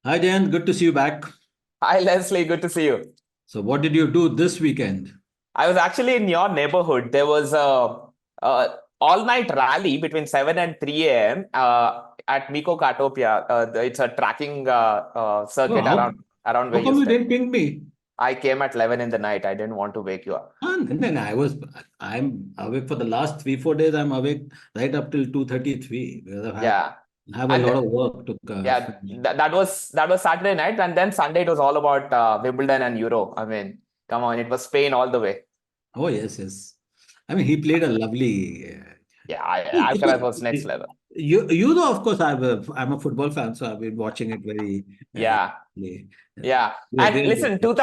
Hi, Jayanth. Good to see you back. Hi, Leslie. Good to see you. So, what did you do this weekend? I was actually in your neighborhood. There was a all-night rally between 7 and 3 a.m. At Miko Katopia. It's a tracking Oh, circuit around where how you come you stay. didn't ping me? I came at 11 in the night. I didn't want to wake you up. And then I'm awake for the last 3, 4 days. I'm awake right up till 2:33 because Yeah. I have a And lot of work to yeah, finish. that was Saturday night. And then Sunday it was all about Wimbledon and Euro. I mean, come on, it was Spain all the way. Oh, yes, yes. I mean, he played a lovely. Yeah, It Alcaraz was, was next level. you know, of course, I'm a football fan, so I've been watching it very Yeah. closely. Yeah. And Very listen, good.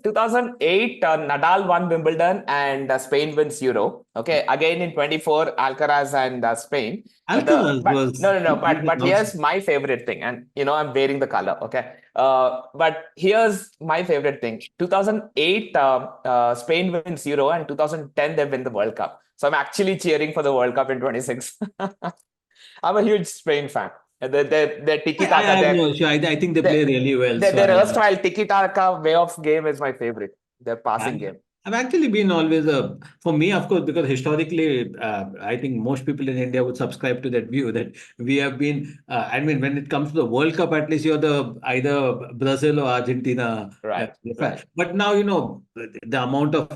2008, Nadal won Wimbledon and Spain wins Euro. Okay. Again in 24, Alcaraz and Spain. Alcaraz But was. no, no, no. He But was here's my favorite thing. And, I'm wearing the color. Okay. But here's my favorite thing. 2008, Spain wins Euro, and 2010, they win the World Cup. So I'm actually cheering for the World Cup in 26. I'm a huge Spain fan. Their tiki I taka, have no issue. I think they their, play really well. So their erstwhile tiki-taka way of game is my favorite. Their I, passing game. I've actually been always for me, of course, because historically, I think most people in India would subscribe to that view that we have been. I mean, when it comes to the World Cup, at least you're the either Brazil or Argentina Right, fan. right. But now the amount of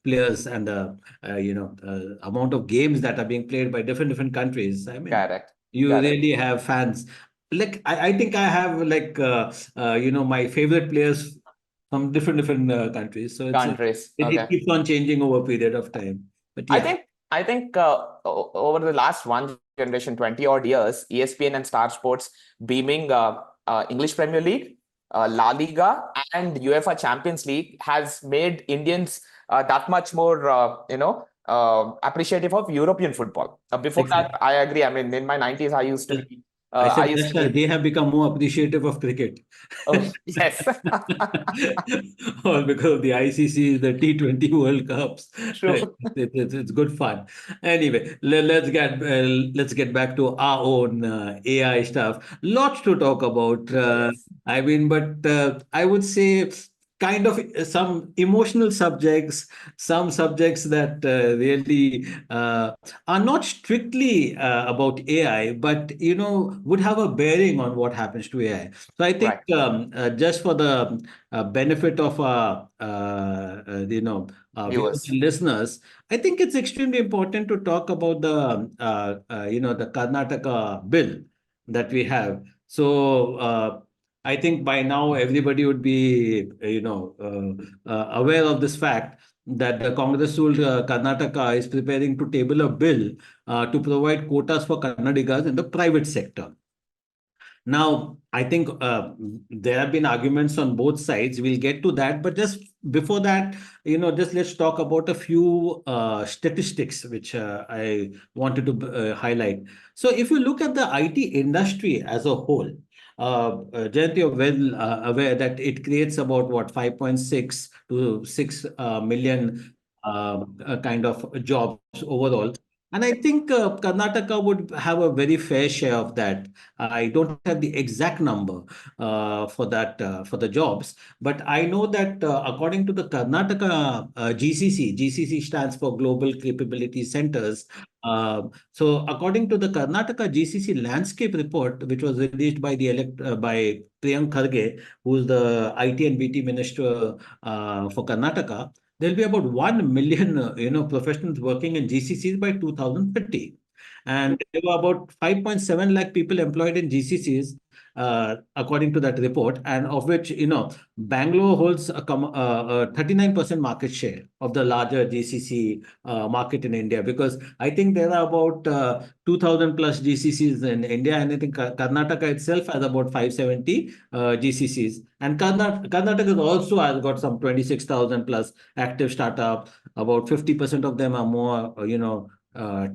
players and the amount of games that are being played by different countries. I mean, Correct, you correct. really have fans. Like I think I have like my favorite players from different countries. So Countries. it Okay. keeps on changing over a period of time. But I yeah, think I think over the last one generation, 20 odd years, ESPN and Star Sports beaming English Premier League, La Liga, and UEFA Champions League has made Indians that much more appreciative of European football. Before that, exactly. I agree. I mean, in my 90s, I used to be I I said used that's to why be they have become more appreciative of cricket. oh yes. All because of the ICC, the T20 World Cups. True. It's good fun. Anyway, let's get back to our own AI stuff. Lots to talk about. Oh yes. I mean, but I would say kind of some emotional subjects, some subjects that really are not strictly about AI, but would have a bearing on what happens to AI. So I think Right. just for the benefit of viewers Viewers. and listeners, I think it's extremely important to talk about the Karnataka bill that we have. So I think by now everybody would be aware of this fact that the Congress ruled Karnataka is preparing to table a bill to provide quotas for Kannadigas in the private sector. Now, I think there have been arguments on both sides. We'll get to that. But just before that, just let's talk about a few statistics which I wanted to highlight. So, if you look at the IT industry as a whole, Jayanth, you're well aware that it creates about what 5.6 to 6 million kind of jobs overall. And I think Karnataka would have a very fair share of that. I don't have the exact number for that for the jobs, but I know that according to the Karnataka GCC stands for Global Capability Centers. So, according to the Karnataka GCC landscape report, which was released by by Priyank Kharge, who is the IT and BT minister for Karnataka, there'll be about 1 million professionals working in GCCs by 2030, and there were about 5.7 lakh people employed in GCCs, according to that report, and of which, Bangalore holds a 39% market share of the larger GCC market in India, because I think there are about 2,000 plus GCCs in India, and I think Karnataka itself has about 570 GCCs. And Karnataka also has got some 26,000 plus active startups. About 50% of them are more,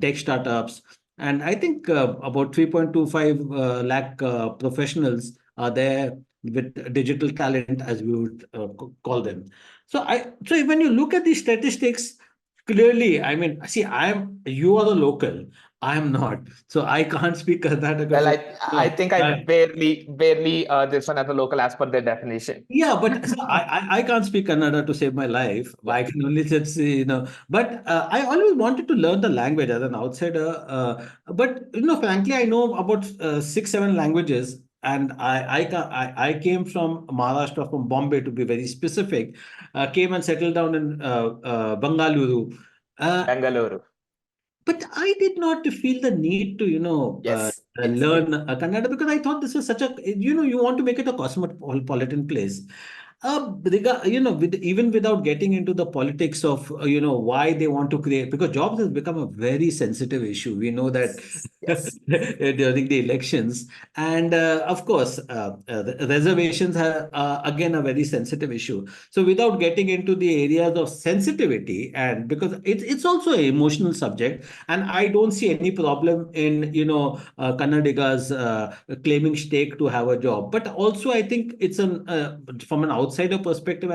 tech startups. And I think about 3.25 lakh professionals are there with digital talent, as we would call them. So when you look at these statistics, clearly, I mean, see, you are a local. I am not. So I can't speak Karnataka Well, to, I think I barely this one as a local as per their definition. yeah, but so I can't speak Kannada to save my life. Yeah, I can only just say, but I always wanted to learn the language as an outsider. But, frankly, I know about six, seven languages. And I came from Maharashtra, from Bombay to be very specific, came and settled down in Bengaluru. Uh, Bengaluru. but I did not feel the need to, Yes, learn Kannada, because I thought this was such a, you want to make it a cosmopolitan place. Even without getting into the politics of, why they want to create, because jobs has become a very sensitive issue. We know that yes, during the elections. And of course, the reservations are again a very sensitive issue. So without getting into the areas of sensitivity, and because it's also an emotional subject, and I don't see any problem in, Kannadigas claiming stake to have a job. But also, I think it's from an outsider perspective,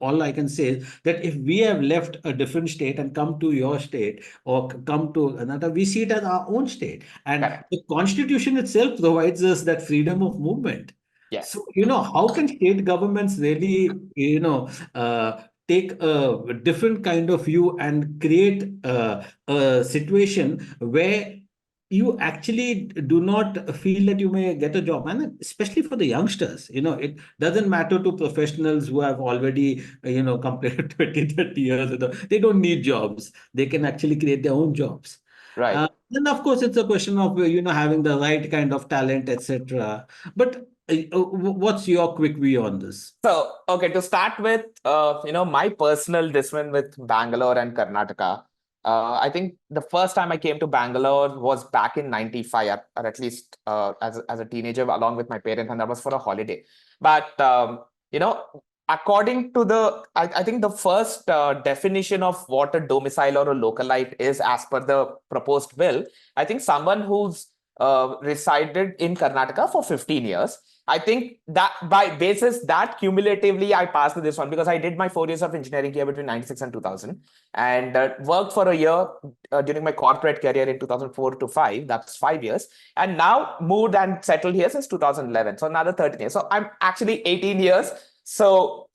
all I can say is that if we have left a different state and come to your state, or come to another, we see it as our own state. And correct. the constitution itself provides us that freedom of movement. Yes, So, how can state governments really, take a different kind of view and create a situation where you actually do not feel that you may get a job? And especially for the youngsters, it doesn't matter to professionals who have already, completed 20, 30 years. They don't need jobs. They can actually create their own jobs. right. Then, of course, it's a question of, having the right kind of talent, etc. But what's your quick view on this? So, okay, to start with, my personal discipline with Bangalore and Karnataka. I think the first time I came to Bangalore was back in 95, or at least as a teenager, along with my parents, and that was for a holiday. But, according to I think the first definition of what a domicile or a localite is as per the proposed bill, I think someone who's resided in Karnataka for 15 years. I think that by basis that cumulatively I passed with this one, because I did my 4 years of engineering here between 96 and 2000, and worked for a year during my corporate career in 2004 to 5. That's 5 years. And now moved and settled here since 2011. So another 13 years. So I'm actually 18 years. So,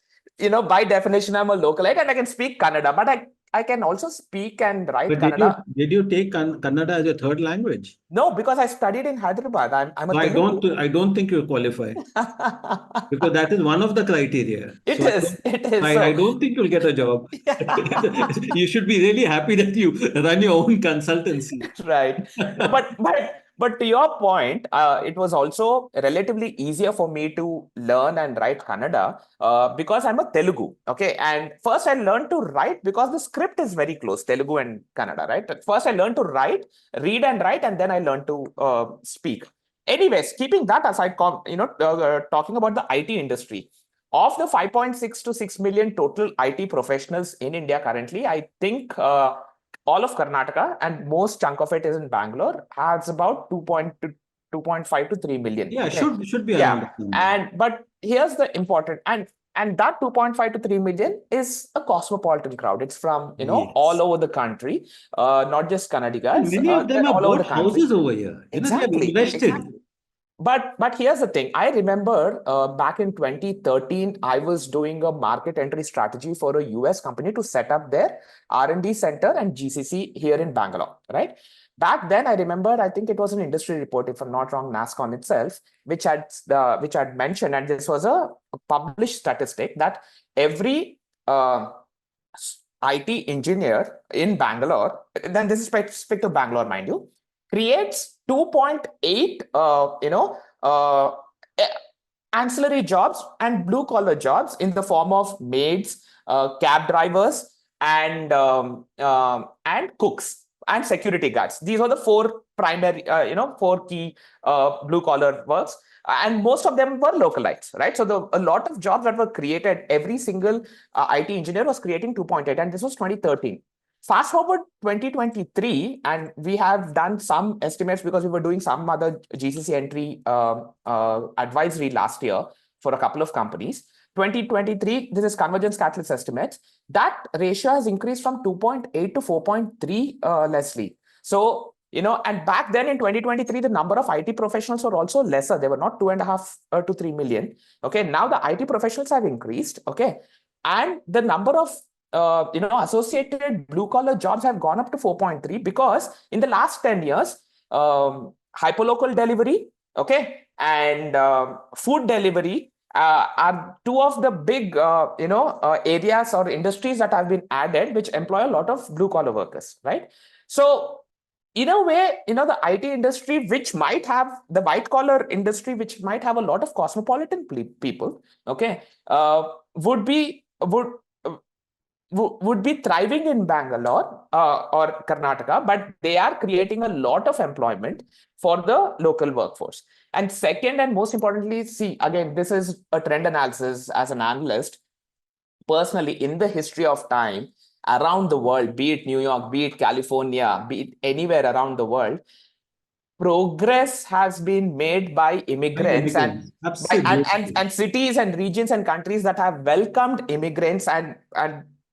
by definition, I'm a localite and I can speak Kannada, but I can also speak and write But did you Kannada. did you take Kannada as a third language? No, because I studied in Hyderabad. I'm a So Telugu. I don't think you qualify, because that is one of the criteria. It So is. It is. I So, don't think you'll get a job. You should be really happy that you run your own consultancy. right. No, but to your point, it was also relatively easier for me to learn and write Kannada because I'm a Telugu. Okay, and first I learned to write because the script is very close, Telugu and Kannada, right? But first I learned to read and write, and then I learned to speak. Anyways, keeping that aside, talking about the IT industry. Of the 5.6 to 6 million total IT professionals in India currently, I think all of Karnataka, and most chunk of it is in Bangalore, has about 2.5 to 3 million. Yeah, Okay. should be around Yeah. that number. But here's the important, and that 2.5 to 3 million is a cosmopolitan crowd. It's from, all Yes. over the country, not just And Kannadigas, many of them they're have all over the bought country. houses over here. They have Exactly. invested. Exactly. But here's the thing. I remember back in 2013, I was doing a market entry strategy for a US company to set up their R&D center and GCC here in Bangalore, right? Back then, I remember, I think it was an industry report, if I'm not wrong, NASCON itself, which had mentioned, and this was a published statistic, that every IT engineer in Bangalore, then this is specific to Bangalore, mind you, creates 2.8 ancillary jobs and blue collar jobs in the form of maids, cab drivers, and cooks and security guards. These are the four primary, four key blue collar works, and most of them were localites, right? So a lot of jobs that were created, every single IT engineer was creating 2.8, and this was 2013. Fast forward 2023, and we have done some estimates because we were doing some other GCC entry advisory last year for a couple of companies. 2023, this is Convergence Catalyst estimates. That ratio has increased from 2.8 to 4.3, Leslie. So, And back then in 2023, the number of IT professionals were also lesser. They were not 2.5 to 3 million. Okay, now the IT professionals have increased. Okay, and the number of associated blue collar jobs have gone up to 4.3 because in the last 10 years, hyperlocal delivery, okay, and food delivery are two of the big areas or industries that have been added, which employ a lot of blue collar workers, right? So in a way, the IT industry, which might have the white collar industry, which might have a lot of cosmopolitan people, okay, would be thriving in Bangalore or Karnataka, but they are creating a lot of employment for the local workforce. And second, and most importantly, see, again, this is a trend analysis as an analyst. Personally, in the history of time, around the world, be it New York, be it California, be it anywhere around the world, progress has been made by immigrants and Absolutely. and cities and regions and countries that have welcomed immigrants and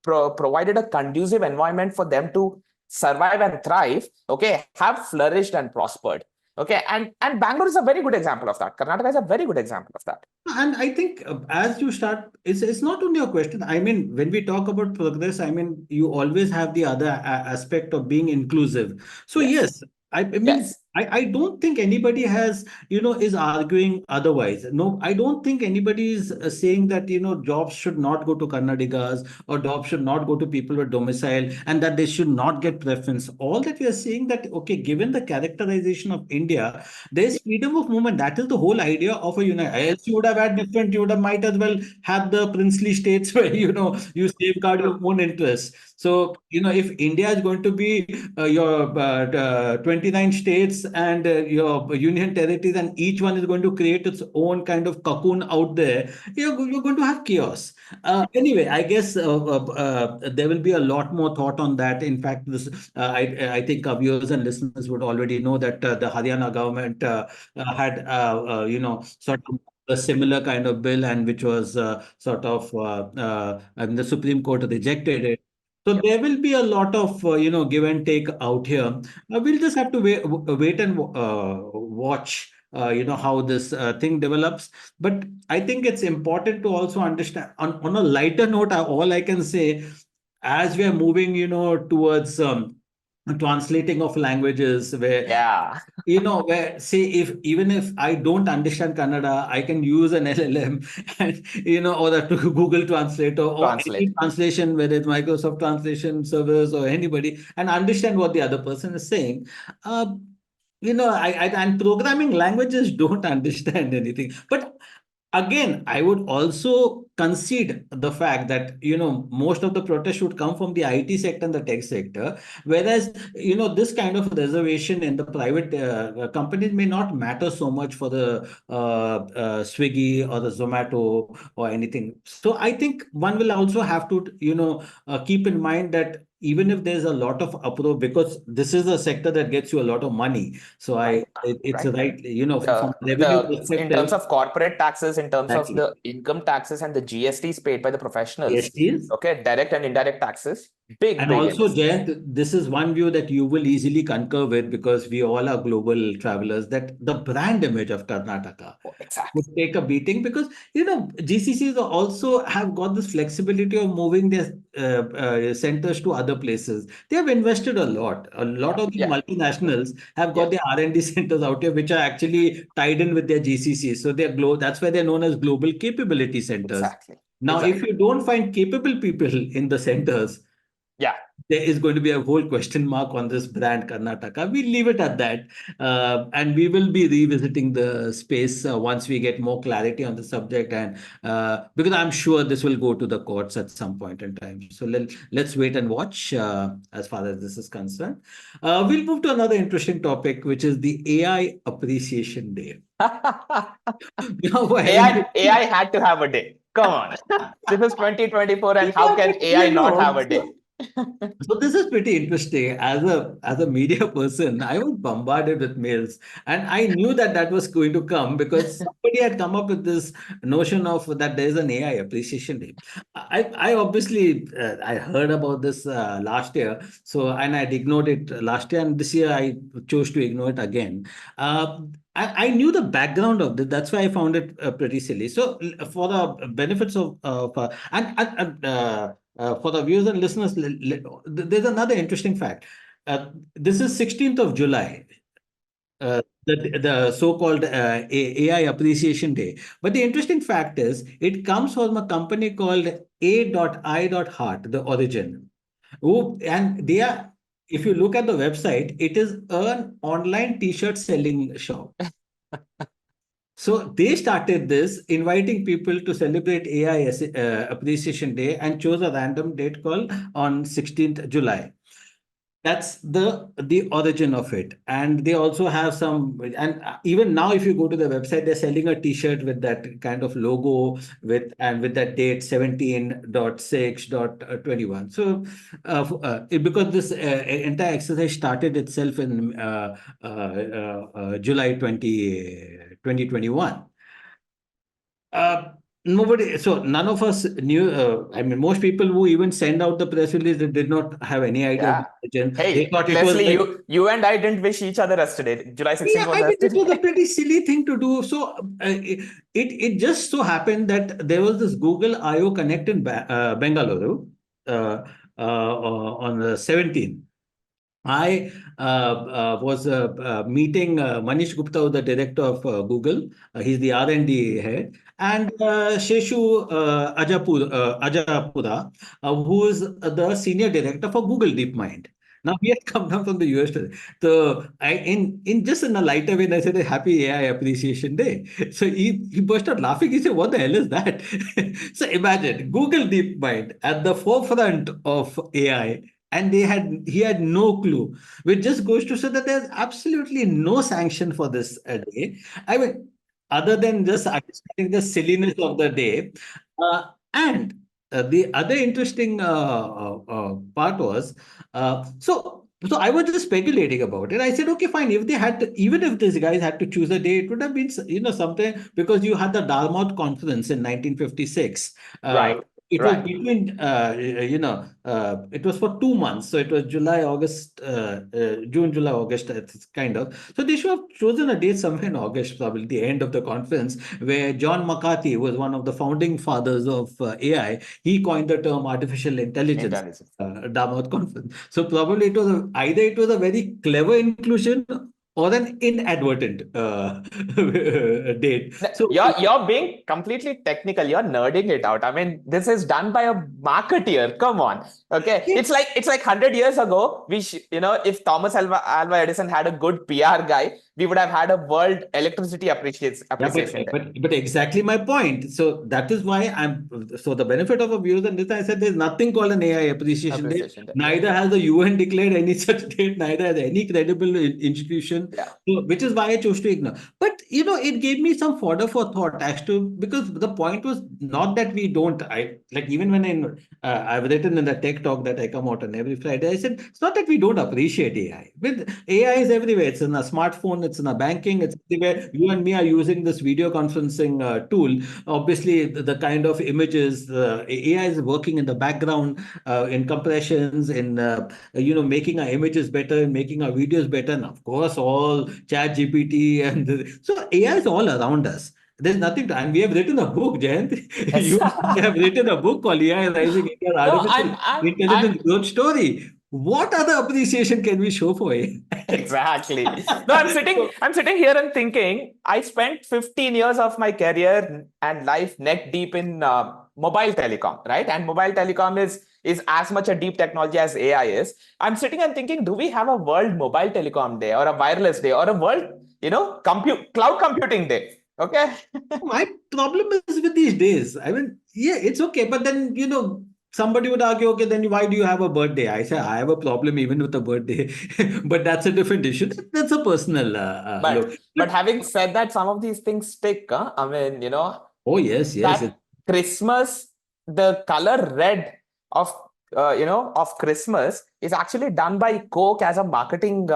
provided a conducive environment for them to survive and thrive, okay, have flourished and prospered. Okay, and Bangalore is a very good example of that. Karnataka is a very good example of that. And I think as you start, it's not only a question. I mean, when we talk about progress, I mean, you always have the other aspect of being inclusive. So Yes. yes, I mean, Yes. I don't think anybody has, is arguing otherwise. No, I don't think anybody is saying that, jobs should not go to Kannadigas or jobs should not go to people with domicile and that they should not get preference. All that we are saying that, okay, given the characterization of India, there's freedom of movement. That is the whole idea of a unit. Else you would have had different, you would have might as well have the princely states where, you safeguard your own interests. So, if India is going to be your 29 states and your union territories, and each one is going to create its own kind of cocoon out there, you're going to have chaos. Anyway, I guess there will be a lot more thought on that. In fact, I think our viewers and listeners would already know that the Haryana government had, sort of a similar kind of bill, and which was and the Supreme Court rejected it. So there will be a lot of give and take out here. We'll just have to wait and watch how this thing develops. But I think it's important to also understand on a lighter note. All I can say, as we are moving towards translating of languages, where Yeah. where say, if even if I don't understand Kannada, I can use an LLM and or the Google Translator or any Translate. translation, whether it's Microsoft Translation Service or anybody, and understand what the other person is saying. Uh, and programming languages don't understand anything. But again, I would also concede the fact that most of the protests should come from the IT sector and the tech sector, whereas this kind of reservation in the private companies may not matter so much for the Swiggy or the Zomato or anything. So I think one will also have to keep in mind that even if there's a lot of uproar, because this is a sector that gets you a lot of money. So Right. it's Right. right, from revenue The in terms perspective. of corporate taxes, in terms of Exactly. the income taxes and the GSTs paid by the professionals, PSTs. okay, direct and indirect taxes, big, And big also, industries. Jayant, this is one view that you will easily concur with, because we all are global travelers, that the brand image of Karnataka Oh, exactly. would take a beating, because GCCs also have got this flexibility of moving their centers to other places. They have invested a lot. A lot Yeah. of the Yeah. multinationals have got Yeah. their R&D centers out here, which are actually tied in with their GCCs. So that's why they're known as global capability centers. Exactly. Now, if Exactly. you don't find capable people in the centers, Yeah. there is going to be a whole question mark on this brand Karnataka. We'll leave it at that. And we will be revisiting the space once we get more clarity on the subject. And because I'm sure this will go to the courts at some point in time. So let's wait and watch as far as this is concerned. We'll move to another interesting topic, which is the AI Appreciation Day. Now, for heaven's AI sake, had to have a day. Come on. This is 2024, and how can AI you not know, have a day? So this is pretty interesting. As a media person, I was bombarded with mails, and I knew that that was going to come because somebody had come up with this notion of that there is an AI appreciation day. I obviously I heard about this last year, so and I'd ignored it last year, and this year I chose to ignore it again. I knew the background of this. That's why I found it pretty silly. So, for the benefits of for the viewers and listeners, there's another interesting fact. This is 16th of July, the so-called AI Appreciation Day. But the interesting fact is, it comes from a company called A.I.Heart, the origin. And they are, if you look at the website, it is an online t-shirt selling shop. So they started this, inviting people to celebrate AI Appreciation Day, and chose a random date called on 16th July. That's the origin of it. And they also have some, and even now, if you go to the website, they're selling a t-shirt with that kind of logo with that date 17.6.21. So because this entire exercise started itself in July 2021. Nobody, so none of us knew. I mean, most people who even send out the press release, they did not have any idea of the Yeah. origin. They Hey, thought it was Leslie, like, you and I didn't wish each other yesterday. July 16th yeah, was I mean, it was a yesterday. pretty silly thing to do. So it just so happened that there was this Google I/O Connect in Bengaluru uh, on the 17th. I was meeting Manish Gupta, the director of Google. He's the R&D head, and Sheshu Ajapura, who is the senior director for Google DeepMind. Now he had come down from the US. So in just in a lighter way, I said, a happy AI Appreciation Day. So he burst out laughing. He said, "What the hell is that?" So imagine Google DeepMind at the forefront of AI, and he had no clue, which just goes to show that there's absolutely no sanction for this day. I mean, other than just understanding the silliness of the day. And the other interesting part was, so I was just speculating about it. I said, okay, fine. If they had to, even if these guys had to choose a day, it would have been, something, because you had the Dartmouth conference in 1956. Right, It was right. between, it was for 2 months. So it was July, August, June, July, August, kind of. So they should have chosen a date somewhere in August, probably the end of the conference, where John McCarthy was one of the founding fathers of AI. He coined the term artificial intelligence. Intelligence. Dartmouth conference. So probably either it was a very clever inclusion or an inadvertent date. No, So You're being completely technical. You're nerding it out. I mean, this is done by a marketeer. Come on. Okay. It's like 100 years ago. If Thomas Alva Edison had a good PR guy, we would have had a World Electricity yeah, Appreciation Day. but exactly my point. So that is why so the benefit of a views and this, I said there's nothing called an AI Appreciation Day. Appreciation Day. Neither has the UN declared any such date, neither has any credible institution. Yeah. So, which is why I chose to ignore. But it gave me some fodder for thought as to, because the point was not that we don't. I like, even when I've written in the tech talk that I come out on every Friday, I said it's not that we don't appreciate AI. With AI is everywhere. It's in a smartphone, it's in a banking, it's everywhere. You and me are using this video conferencing tool. Obviously, the kind of images, AI is working in the background, in compressions, in making our images better, making our videos better, and of course, all Chat GPT, and so AI is all around us. There's nothing to, and we have written a book, Jayanth. Yes. You have written a book called AI Rising India No, Artificial I'm Intelligence Growth Story. What other appreciation can we show for it? exactly. No, So, I'm sitting here and thinking, I spent 15 years of my career and life neck deep in mobile telecom, right? And mobile telecom is as much a deep technology as AI is. I'm sitting and thinking, do we have a world mobile telecom day or a wireless day or a world, cloud computing day? Okay. my problem is with these days. I mean, yeah, it's okay, but then somebody would argue, okay, then why do you have a birthday? I say I have a problem even with a birthday, but that's a different issue. That's a personal look. But having said that, some of these things stick. Huh? I mean, Oh yes, yes. that Christmas, the color red of of Christmas is actually done by Coke as a marketing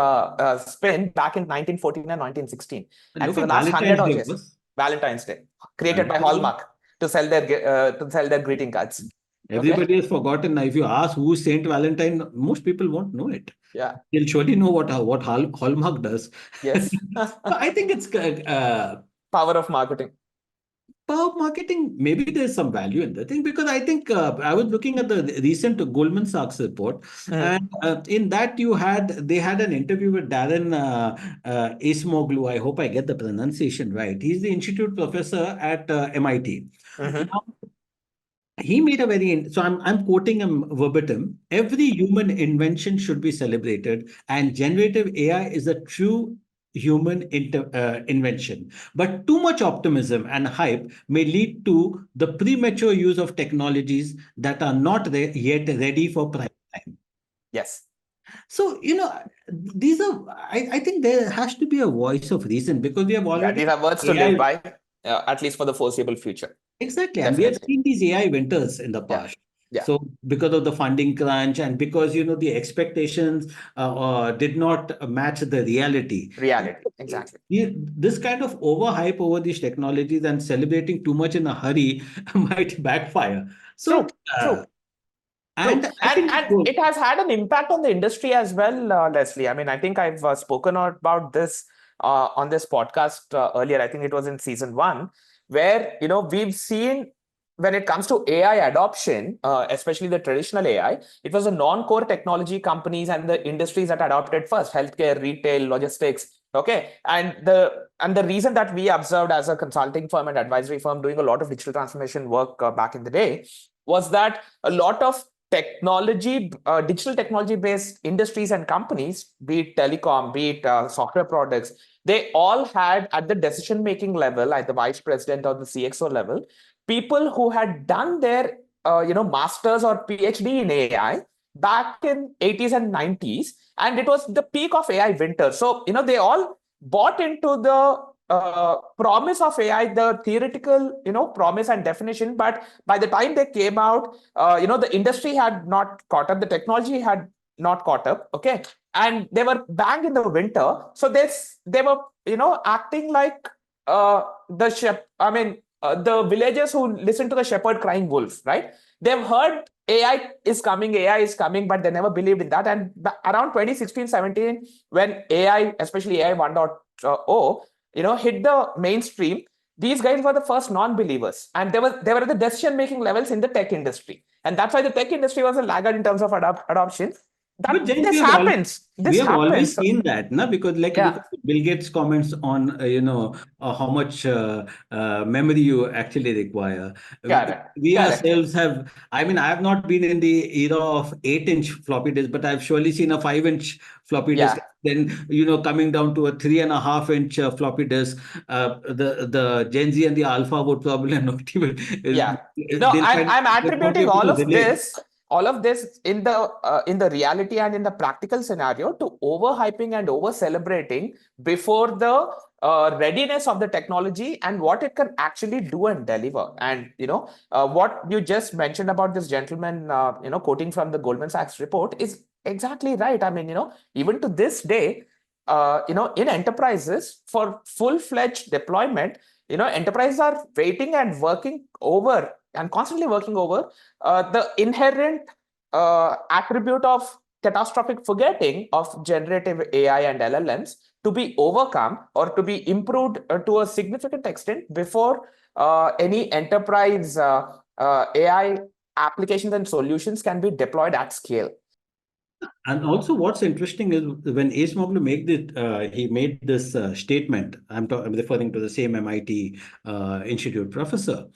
spin back in 1914 and 1916. And Look for the at last 100 Valentine's odd Day years, was. Valentine's Day, created by Valentine's Day. Hallmark to sell their greeting cards. Okay. Everybody has forgotten. Now, if you ask who's Saint Valentine, most people won't know it. Yeah. They'll surely know what Hallmark does. Yes. So I think it's Power of marketing. power marketing. Maybe there's some value in the thing because I think I was looking at the recent Goldman Sachs report, Mm. and in that they had an interview with Darren Acemoglu. I hope I get the pronunciation right. He's the institute professor at MIT. Mhm. He made a so I'm quoting him verbatim. Every human invention should be celebrated, and generative AI is a true human invention. But too much optimism and hype may lead to the premature use of technologies that are not yet ready for prime time. Yes. So, these are, I think there has to be a voice of reason because we have Yeah, already these are words to live AI. by, at least for the foreseeable future. Exactly. And we have Definitely. seen these AI winters in the Yeah. past. Yeah. So because of the funding crunch and because, the expectations did not match the reality. Reality. Exactly. This kind of overhype over these technologies and celebrating too much in a hurry might backfire. True. So, True. True. and I think, And it has had an impact on the industry as well, Leslie. I mean, I think I've spoken about this on this podcast earlier. I think it was in season 1, where we've seen when it comes to AI adoption, especially the traditional AI, it was the non-core technology companies and the industries that adopted first: healthcare, retail, logistics. Okay, and the reason that we observed as a consulting firm and advisory firm doing a lot of digital transformation work back in the day was that a lot of digital technology based industries and companies, be it telecom, be it software products, they all had at the decision making level, at the vice president or the CXO level, people who had done their masters or PhD in AI back in 80s and 90s, and it was the peak of AI winter. So they all bought into the promise of AI, the theoretical promise and definition, but by the time they came out, the industry had not caught up, the technology had not caught up. Okay, and they were bang in the winter, so they were acting like the villagers who listen to the shepherd crying wolf, right? They've heard AI is coming, but they never believed in that. And around 2016-17, when AI, especially AI 1.0, hit the mainstream, these guys were the first non-believers, and they were at the decision-making levels in the tech industry, and that's why the tech industry was a laggard in terms of adoption. but That James, this happens. we This have always happens. seen that, na? Because like look Yeah, at Bill Gates' comments on how much memory you actually require. correct, We correct. ourselves have. I mean, I have not been in the era of 8-inch floppy disk, but I've surely seen a 5-inch floppy disk. Yeah. Then coming down to a 3.5-inch floppy disk. The Gen Z and the Alpha would probably not even. Yeah. No, They'll I'm find I'm they won't be attributing able to relate. all of this in the reality and in the practical scenario to overhyping and over celebrating before the readiness of the technology and what it can actually do and deliver. And what you just mentioned about this gentleman, quoting from the Goldman Sachs report is exactly right. I mean, even to this day, in enterprises for full-fledged deployment, enterprises are waiting and working over and constantly working over the inherent attribute of catastrophic forgetting of generative AI and LLMs to be overcome or to be improved to a significant extent before any enterprise AI applications and solutions can be deployed at scale. And also, what's interesting is when Acemoglu he made this statement. I'm referring to the same MIT Institute professor.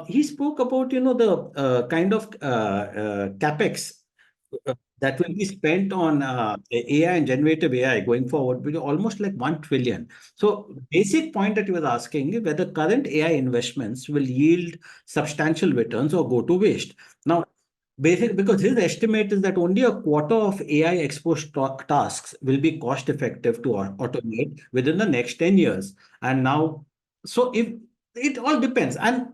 He spoke about the kind of capex that will be spent on AI and generative AI going forward, will be almost like 1 trillion. So, basic point that you were asking is whether current AI investments will yield substantial returns or go to waste. Now, because his estimate is that only a quarter of AI exposed tasks will be cost effective to automate within the next 10 years. And now, so if it all depends. And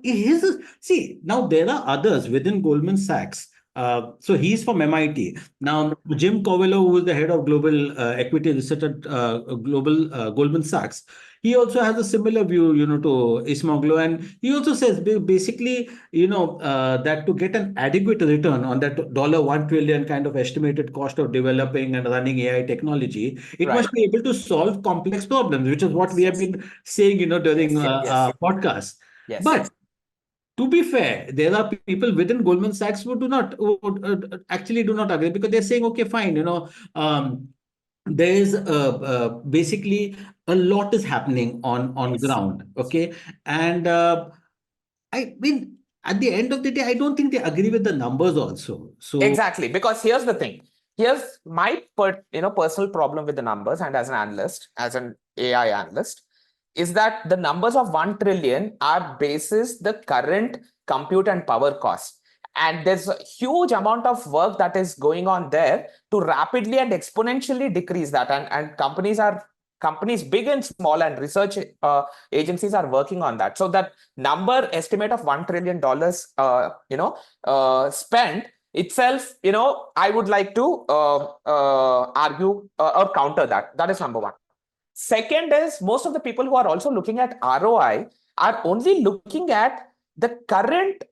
see, now there are others within Goldman Sachs So he's from MIT. Now, Jim Covello, who is the head of global equity research at global Goldman Sachs, he also has a similar view, to Ismoglu, and he also says basically, that to get an adequate return on that $1 trillion kind of estimated cost of developing and running AI technology, it Right. must be able to solve complex problems, which is what we have Yes. been saying, during Yes. podcasts. Yes. But to be fair, there are people within Goldman Sachs who do not, who actually do not agree, because they're saying, okay, fine, there is basically a lot is happening on Yes. ground, okay, and I mean, at the end of the day, I don't think they agree with the numbers also. So Exactly, because here's the thing. Here's my personal problem with the numbers, and as an analyst, as an AI analyst, is that the numbers of 1 trillion are basis the current compute and power costs. And there's a huge amount of work that is going on there to rapidly and exponentially decrease that. And companies big and small and research agencies are working on that. So that number estimate of $1 trillion spent itself, I would like to argue or counter that. That is number one. Second is, most of the people who are also looking at ROI are only looking at the current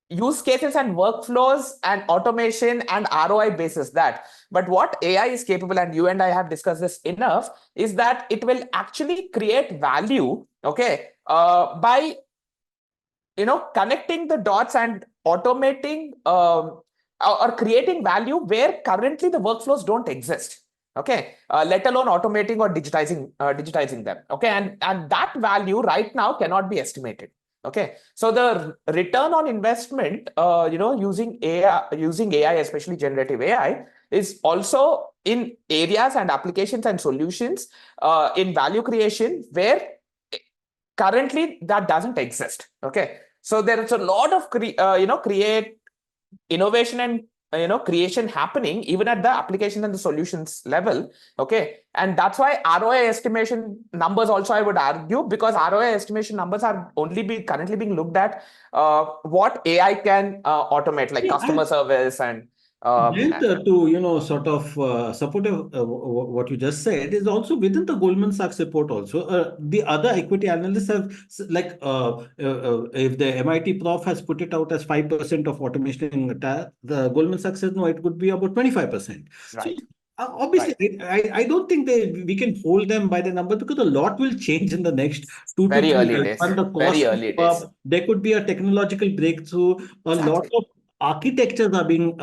use cases and workflows and automation and ROI basis that. But what AI is capable, and you and I have discussed this enough, is that it will actually create value, okay, by connecting the dots and automating or creating value where currently the workflows don't exist, okay, let alone automating or digitizing them, okay, and that value right now cannot be estimated. Okay, so the return on investment, using AI, especially generative AI, is also in areas and applications and solutions in value creation where currently that doesn't exist. Okay, so there is a lot of create innovation and creation happening even at the application and the solutions level. Okay, and that's why ROI estimation numbers also, I would argue, because ROI estimation numbers are only currently being looked at what AI can automate, like yeah, customer service and Jayanth, to sort of support what you just said, is also within the Goldman Sachs report. Also, the other equity analysts have like if the MIT prof has put it out as 5% of automation, the Goldman Sachs says no, it could be about 25%. So right, obviously, right, I don't think we can hold them by the number, because a lot will change in the next 2 to very 3 early years. days, And the very cost will early go days, up. There could be a technological breakthrough. A lot exactly, of architectures are being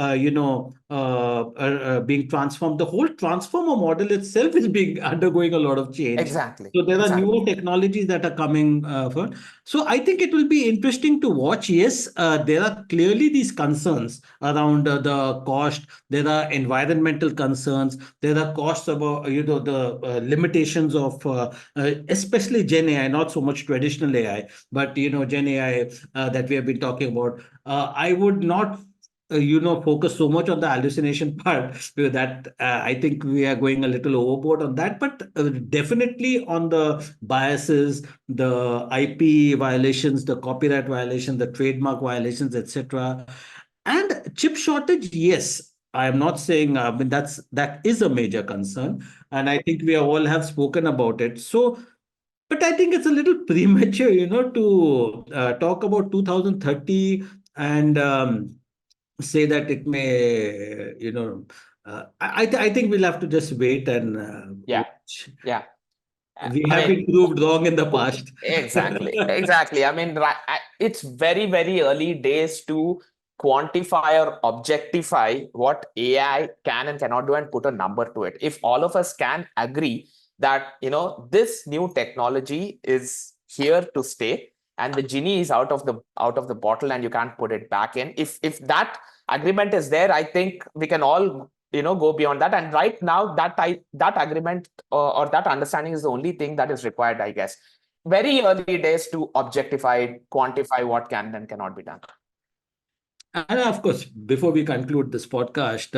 being transformed. The whole transformer model itself is being undergoing a lot of change. exactly, So there are exactly. newer technologies that are coming for. So I think it will be interesting to watch. Yes, there are clearly these concerns around the cost. There are environmental concerns. There are costs about the limitations of especially Gen AI, not so much traditional AI, but Gen AI that we have been talking about. I would not focus so much on the hallucination part, because that I think we are going a little overboard on that, but definitely on the biases, the IP violations, the copyright violations, the trademark violations, etc. And chip shortage, yes. I am not saying, I mean, that is a major concern, and I think we all have spoken about it. So, but I think it's a little premature, to talk about 2030 and say that it may, I think we'll have to just wait and Yeah, watch. yeah. We I have mean, been proved wrong in the past. exactly, exactly. I mean, it's very, very early days to quantify or objectify what AI can and cannot do and put a number to it. If all of us can agree that, this new technology is here to stay and the genie is out of the bottle and you can't put it back in. If that agreement is there, I think we can all go beyond that. And right now, that agreement or that understanding is the only thing that is required, I guess. Very early days to objectify, quantify what can and cannot be done. And of course, before we conclude this podcast,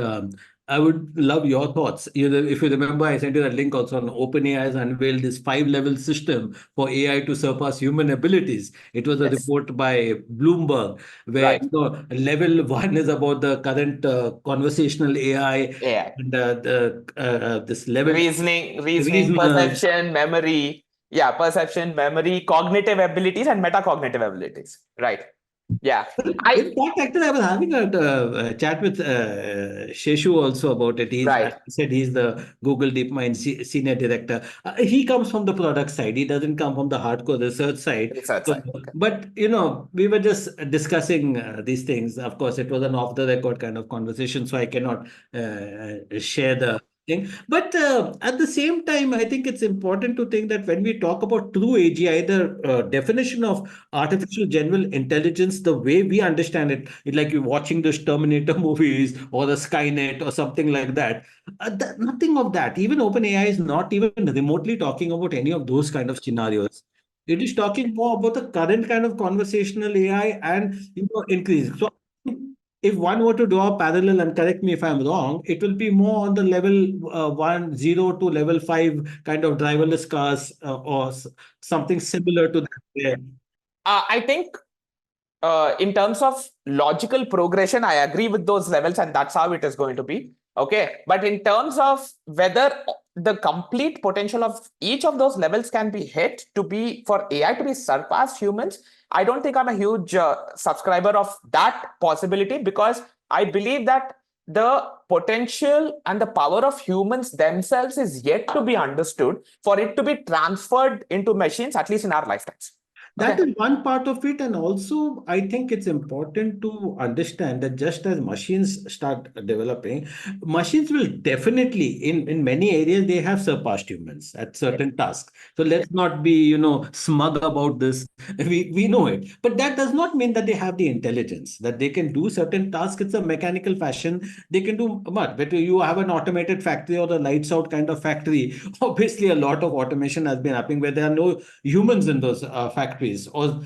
I would love your thoughts. If you remember, I sent you that link also on OpenAI has unveiled this 5-level system for AI to surpass human abilities. It was a Yes, report by Bloomberg, where right. level one is about the current conversational AI, AI. and this level Reasoning, reasoners. perception, memory. Yeah, perception, memory, cognitive abilities, and metacognitive abilities. Right. Yeah. I In fact, actually, I was having a chat with Sheshu also about it. right. He said he's the Google DeepMind senior director. He comes from the product side. He doesn't come from the hardcore research side. Research So, side. Okay. but we were just discussing these things. Of course, it was an off-the-record kind of conversation, so I cannot share the thing. But at the same time, I think it's important to think that when we talk about true AGI, the definition of artificial general intelligence, the way we understand it, it's like you're watching those Terminator movies or the Skynet or something like that. Nothing of that. Even OpenAI is not even remotely talking about any of those kind of scenarios. It is talking more about the current kind of conversational AI and increase. So if one were to draw a parallel, and correct me if I'm wrong, it will be more on the level 1, 0 to level 5 kind of driverless cars, or something similar to that. I think in terms of logical progression, I agree with those levels, and that's how it is going to be. Okay. But in terms of whether the complete potential of each of those levels can be hit to be for AI to be surpassed humans, I don't think I'm a huge subscriber of that possibility, because I believe that the potential and the power of humans themselves is yet to be understood for it to be transferred into machines, at least in our lifetimes. That Okay. is one part of it. And also, I think it's important to understand that just as machines start developing, machines will definitely, in many areas, they have surpassed humans at Yes. certain tasks. So let's not be, smug about this. We know it. But that does not mean that they have the intelligence, that they can do certain tasks. It's a mechanical fashion. They can do much. But you have an automated factory or a lights out kind of factory. Obviously, a lot of automation has been happening where there are no humans in those factories, or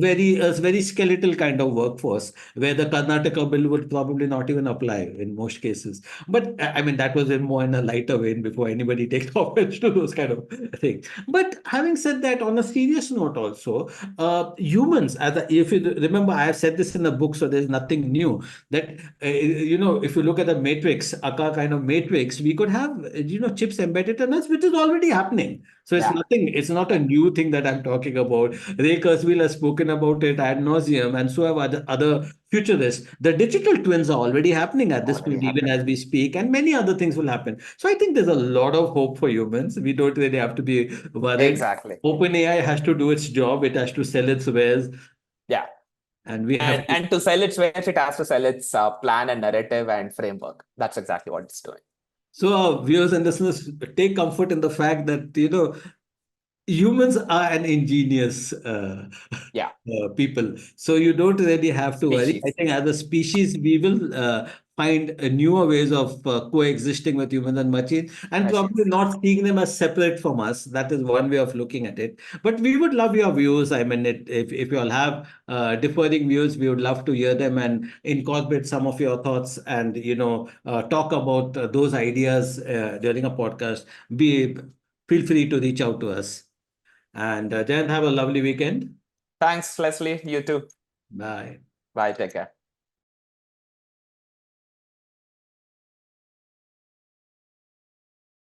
very skeletal kind of workforce where the Karnataka bill would probably not even apply in most cases. But I mean, that was in more in a lighter vein before anybody takes offense to those kind of things. But having said that, on a serious note, also, humans, if you remember, I have said this in the book, so there's nothing new. That if you look at the matrix, Aka kind of matrix, we could have chips embedded in us, which is already happening. So it's Yeah. nothing, it's not a new thing that I'm talking about. Ray Kurzweil has spoken about it ad nauseum, and so have other futurists. The digital twins are already happening at this Already point, even happening. as we speak, and many other things will happen. So I think there's a lot of hope for humans. We don't really have to be worried. Exactly. OpenAI has to do its job, it has to sell its wares, Yeah. and we have And to. and to sell its wares, it has to sell its plan and narrative and framework. That's exactly what it's doing. So, viewers and listeners, take comfort in the fact that, humans are an ingenious Yeah. people. So you don't really have to worry. I Species. think as a species, we will find newer ways of coexisting with humans and machines, and probably Machines. not seeing them as separate from us. That is one way of looking at it. But we would love your views. I mean, if you all have differing views, we would love to hear them and incorporate some of your thoughts, and talk about those ideas during a podcast. Be Feel free to reach out to us. And Jayanth, have a lovely weekend. Thanks, Leslie. You too. Bye. Bye. Take care.